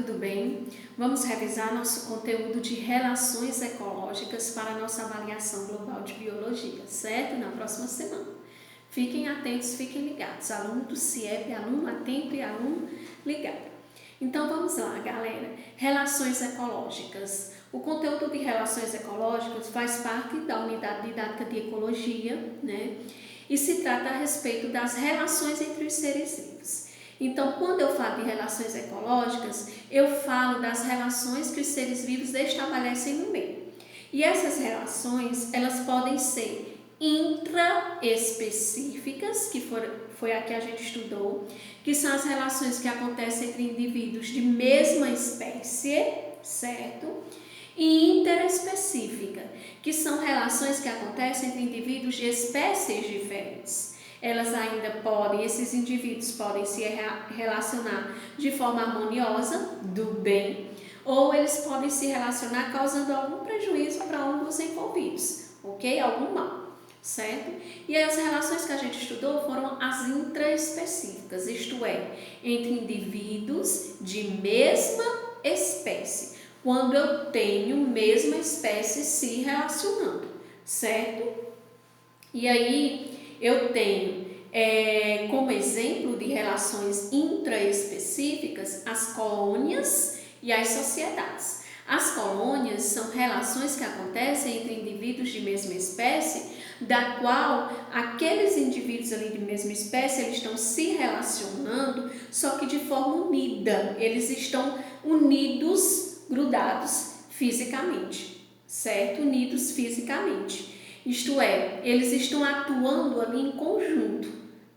tudo bem? Vamos revisar nosso conteúdo de relações ecológicas para a nossa avaliação global de biologia, certo? Na próxima semana. Fiquem atentos, fiquem ligados. Aluno do CIEP, aluno atento e aluno ligado. Então vamos lá, galera. Relações ecológicas. O conteúdo de relações ecológicas faz parte da unidade didática de ecologia, né? E se trata a respeito das relações entre os seres vivos. Então, quando eu falo de relações ecológicas, eu falo das relações que os seres vivos estabelecem no meio. E essas relações, elas podem ser intraespecíficas, que foi a que a gente estudou, que são as relações que acontecem entre indivíduos de mesma espécie, certo? E interespecífica, que são relações que acontecem entre indivíduos de espécies diferentes. Elas ainda podem, esses indivíduos podem se relacionar de forma harmoniosa, do bem, ou eles podem se relacionar causando algum prejuízo para um dos envolvidos, ok? Algum mal, certo? E as relações que a gente estudou foram as intraespecíficas, isto é, entre indivíduos de mesma espécie, quando eu tenho mesma espécie se relacionando, certo? E aí eu tenho como exemplo de relações intraespecíficas as colônias e as sociedades. As colônias são relações que acontecem entre indivíduos de mesma espécie, da qual aqueles indivíduos ali de mesma espécie eles estão se relacionando, só que de forma unida. Eles estão unidos, grudados fisicamente, certo? Unidos fisicamente. Isto é, eles estão atuando ali em conjunto,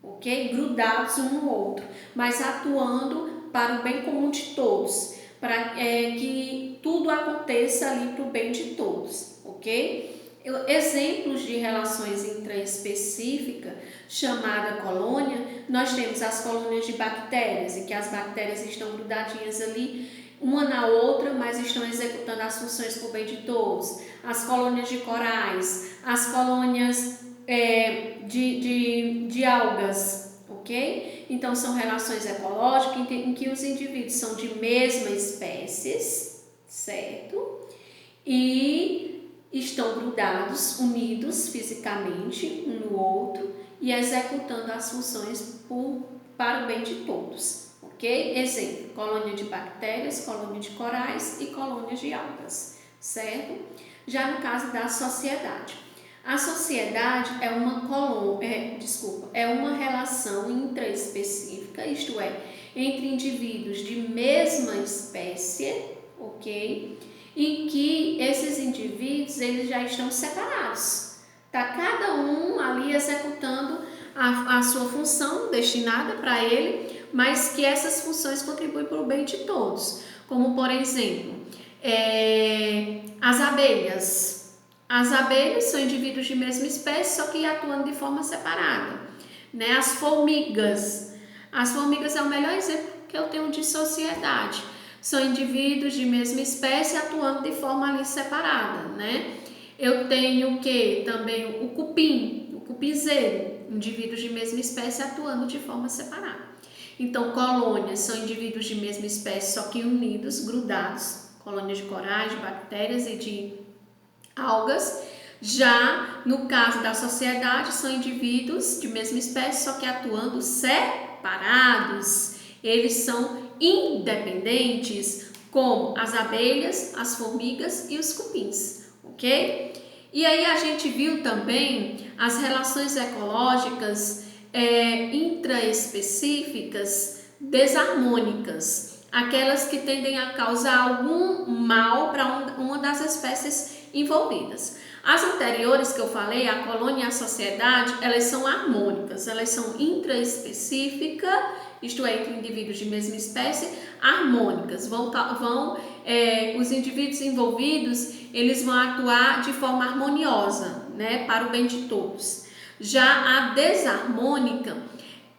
ok? Grudados um no outro, mas atuando para o bem comum de todos, para que tudo aconteça ali para o bem de todos, ok? Exemplos de relações intraespecíficas, chamada colônia, nós temos as colônias de bactérias, em que as bactérias estão grudadinhas ali uma na outra, mas estão executando as funções por bem de todos. As colônias de corais, as colônias de algas, ok? Então, são relações ecológicas em que os indivíduos são de mesma espécies, certo? E estão grudados, unidos fisicamente um no outro e executando as funções para o bem de todos. Ok? Exemplo, colônia de bactérias, colônia de corais e colônias de algas, certo? Já no caso da sociedade. A sociedade é uma relação intraespecífica, isto é, entre indivíduos de mesma espécie, ok? Em que esses indivíduos eles já estão separados. Tá cada um ali executando a sua função destinada para ele, mas que essas funções contribuem para o bem de todos. Como, por exemplo, as abelhas. As abelhas são indivíduos de mesma espécie, só que atuando de forma separada. Né? As formigas. As formigas é o melhor exemplo que eu tenho de sociedade. São indivíduos de mesma espécie atuando de forma ali separada, né? Eu tenho também o cupinzeiro, indivíduos de mesma espécie atuando de forma separada. Então, colônias são indivíduos de mesma espécie, só que unidos, grudados, colônias de corais, de bactérias e de algas. Já no caso da sociedade, são indivíduos de mesma espécie, só que atuando separados. Eles são independentes, como as abelhas, as formigas e os cupins, ok? E aí a gente viu também as relações ecológicas intraespecíficas desarmônicas, aquelas que tendem a causar algum mal para uma das espécies envolvidas. As anteriores que eu falei, a colônia e a sociedade, elas são harmônicas, elas são intraespecíficas, isto é, entre indivíduos de mesma espécie, harmônicas. Os indivíduos envolvidos, eles vão atuar de forma harmoniosa, né, para o bem de todos. Já a desarmônica,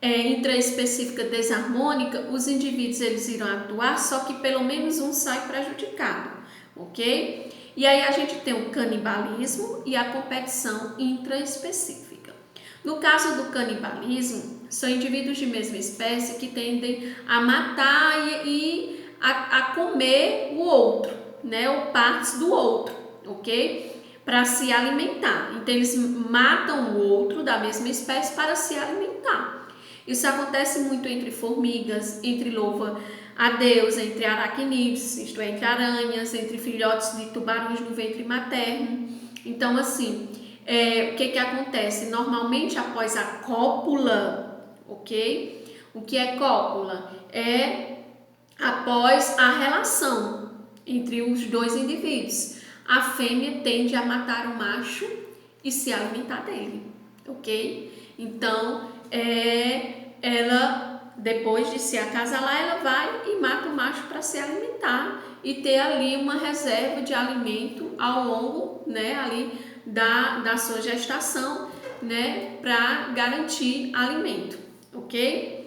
intraespecífica desarmônica, os indivíduos eles irão atuar, só que pelo menos um sai prejudicado, ok? E aí a gente tem o canibalismo e a competição intraespecífica. No caso do canibalismo, são indivíduos de mesma espécie que tendem a matar e a comer o outro, né, ou partes do outro, ok? Para se alimentar. Então eles matam o outro da mesma espécie para se alimentar. Isso acontece muito entre formigas, entre louva-a-Deus, entre aracnídeos, isto é, entre aranhas, entre filhotes de tubarões no ventre materno. Então, assim, o que acontece? Normalmente após a cópula, ok? O que é cópula? É após a relação entre os dois indivíduos. A fêmea tende a matar o macho e se alimentar dele, ok? Então, ela, depois de se acasalar, ela vai e mata o macho para se alimentar e ter ali uma reserva de alimento ao longo, né, ali da sua gestação, né, para garantir alimento, ok?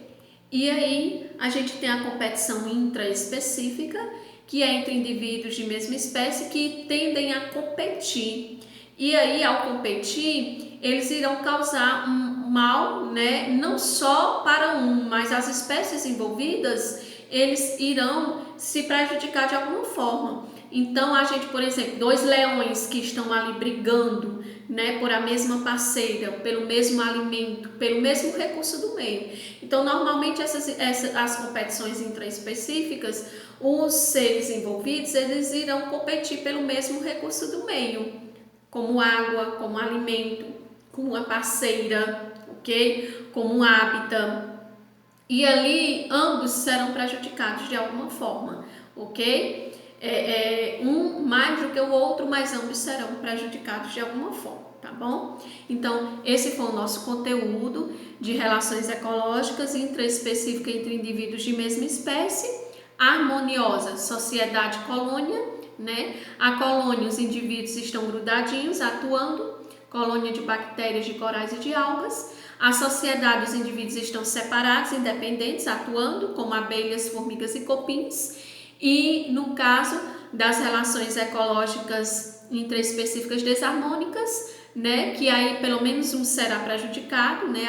E aí a gente tem a competição intraespecífica, que é entre indivíduos de mesma espécie que tendem a competir. E aí, ao competir, eles irão causar um mal, né, não só para um, mas as espécies envolvidas, eles irão se prejudicar de alguma forma. Então, a gente, por exemplo, dois leões que estão ali brigando, né, por a mesma parceira, pelo mesmo alimento, pelo mesmo recurso do meio. Então, normalmente, as competições intraespecíficas, os seres envolvidos, eles irão competir pelo mesmo recurso do meio, como água, como alimento, como uma parceira, ok? Como um hábitat. E ali, ambos serão prejudicados de alguma forma, ok? Um mais do que o outro, mas ambos serão prejudicados de alguma forma, tá bom? Então, esse foi o nosso conteúdo de relações ecológicas intraespecíficas entre indivíduos de mesma espécie, harmoniosa, sociedade colônia, né? A colônia, os indivíduos estão grudadinhos, atuando, colônia de bactérias, de corais e de algas. A sociedade, os indivíduos estão separados, independentes, atuando, como abelhas, formigas e cupins. E no caso das relações ecológicas intraespecíficas desarmônicas, né, que aí pelo menos um será prejudicado, né,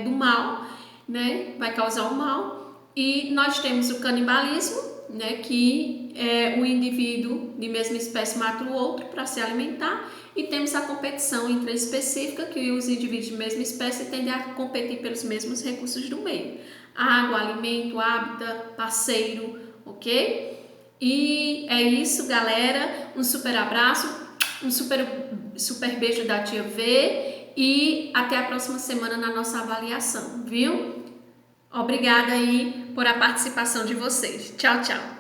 do mal, né, vai causar o mal. E nós temos o canibalismo, né, que o indivíduo de mesma espécie mata o outro para se alimentar. E temos a competição intraespecífica, que os indivíduos de mesma espécie tendem a competir pelos mesmos recursos do meio: água, alimento, hábitat, parceiro, ok? E é isso, galera. Um super abraço, um super beijo da tia V e até a próxima semana na nossa avaliação, viu? Obrigada aí por a participação de vocês. Tchau, tchau.